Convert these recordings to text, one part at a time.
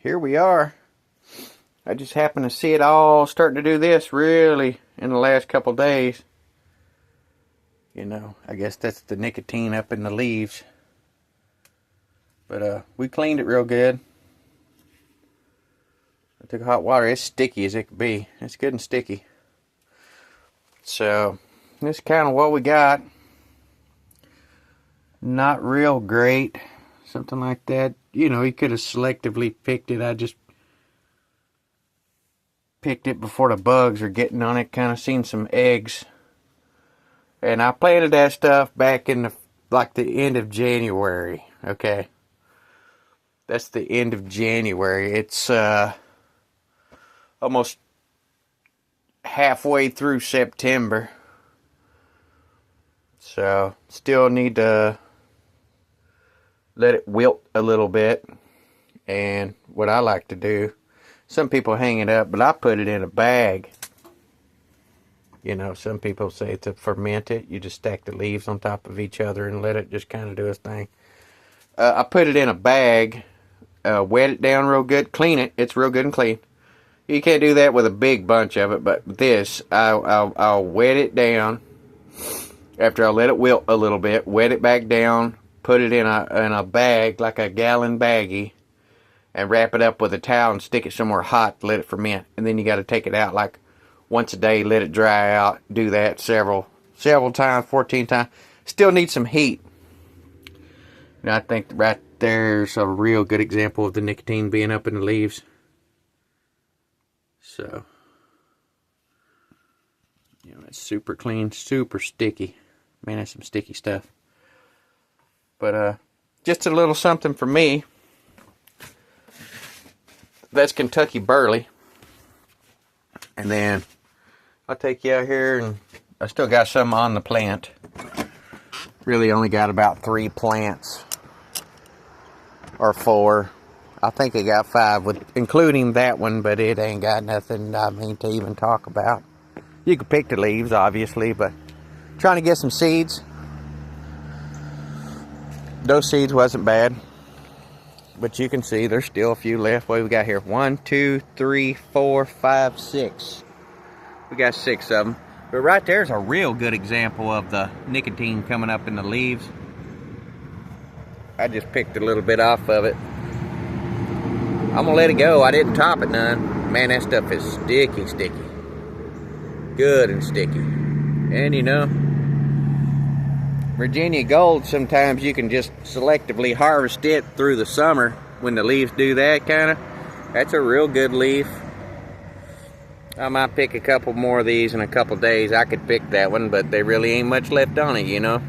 here we are. I just happened to see it all starting to do this really in the last couple days. You know, I guess that's the nicotine up in the leaves. But we cleaned it real good. I took hot water. It's sticky as it could be. It's good and sticky. So, this is kind of what we got. Not real great. Something like that. You know, you could have selectively picked it. I just picked it before the bugs are getting on it. Kind of seen some eggs. And I planted that stuff back in the end of January. Okay. That's the end of January. It's almost halfway through September. So, still need to let it wilt a little bit. And what I like to do, some people hang it up, but I put it in a bag. You know, some people say to ferment it, you just stack the leaves on top of each other and let it just kind of do its thing. I put it in a bag, wet it down real good, clean it. It's real good and clean. You can't do that with a big bunch of it, but this, I'll wet it down. After I let it wilt a little bit, wet it back down, put it in a bag, like a gallon baggie, and wrap it up with a towel and stick it somewhere hot to let it ferment. And then you got to take it out like once a day, let it dry out. Do that several times, 14 times. Still needs some heat. And I think right there's a real good example of the nicotine being up in the leaves. So, you know, it's super clean, super sticky. Man, that's some sticky stuff. But, just a little something for me. That's Kentucky Burley. And then, I'll take you out here, and I still got some on the plant. Really only got about 3 plants. Or 4. I think I got 5, including that one, but it ain't got nothing, I mean, to even talk about. You can pick the leaves, obviously, but trying to get some seeds. Those seeds wasn't bad. But you can see there's still a few left. What we got here? 1, 2, 3, 4, 5, 6. We got 6 of them. But right there's a real good example of the nicotine coming up in the leaves. I just picked a little bit off of it. I'm gonna let it go. I didn't top it none. Man, that stuff is sticky. Good and sticky. And you know, Virginia Gold, sometimes you can just selectively harvest it through the summer when the leaves do that kind of. That's a real good leaf. I might pick a couple more of these in a couple days. I could pick that one, but there really ain't much left on it, you know.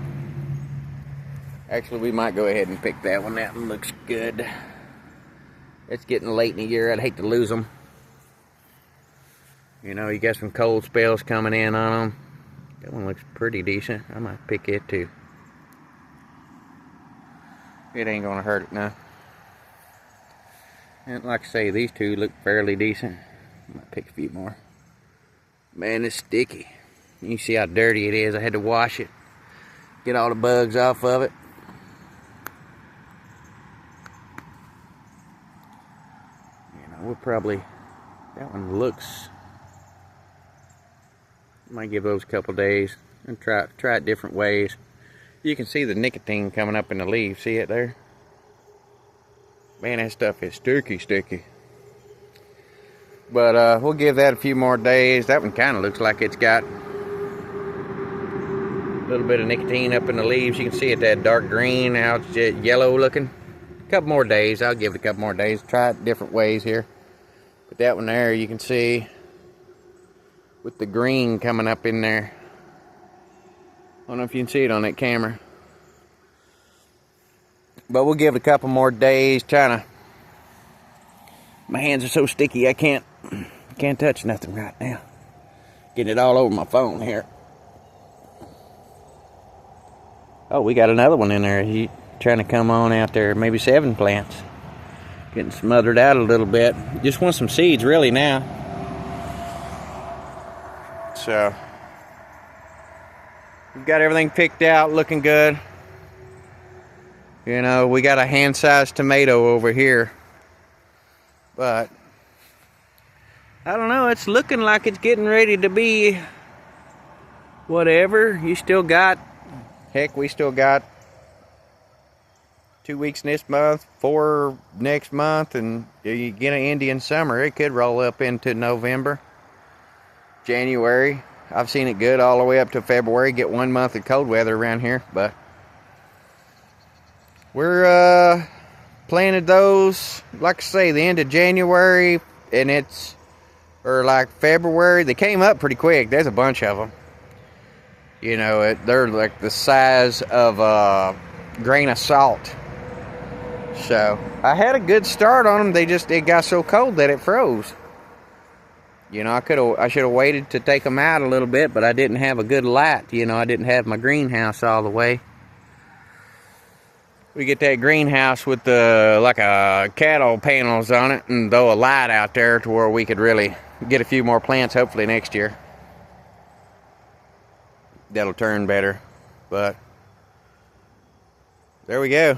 Actually, we might go ahead and pick that one. That one looks good. It's getting late in the year. I'd hate to lose them. You know, you got some cold spells coming in on them. That one looks pretty decent. I might pick it too. It ain't gonna hurt it now. And like I say, these two look fairly decent. I might pick a few more. Man, it's sticky. You see how dirty it is. I had to wash it. Get all the bugs off of it. We'll probably, that one looks, might give those a couple days and try it different ways. You can see the nicotine coming up in the leaves. See it there? Man, that stuff is sticky. But we'll give that a few more days. That one kind of looks like it's got a little bit of nicotine up in the leaves. You can see it, that dark green, now it's just yellow looking. A couple more days. I'll give it a couple more days. Try it different ways here. But that one there, you can see with the green coming up in there. I don't know if you can see it on that camera. But we'll give it a couple more days. My hands are so sticky I can't touch nothing right now. Getting it all over my phone here. Oh, we got another one in there. He trying to come on out there. Maybe 7 plants. Getting smothered out a little bit. Just want some seeds really now. So, we've got everything picked out, looking good. You know, we got a hand-sized tomato over here. But I don't know, it's looking like it's getting ready to be whatever. You still got, heck, we still got 2 weeks this month, 4 next month, and you get an Indian summer. It could roll up into November, January. I've seen it good all the way up to February. Get 1 month of cold weather around here, but we're planted those, like I say, the end of January, and it's, or like February. They came up pretty quick. There's a bunch of them. You know, they're like the size of a grain of salt. So I had a good start on them. It got so cold that it froze. You know, I should have waited to take them out a little bit, but I didn't have a good light. You know, I didn't have my greenhouse all the way. We get that greenhouse with the like a cattle panels on it, and throw a light out there to where we could really get a few more plants hopefully next year. That'll turn better. But there we go.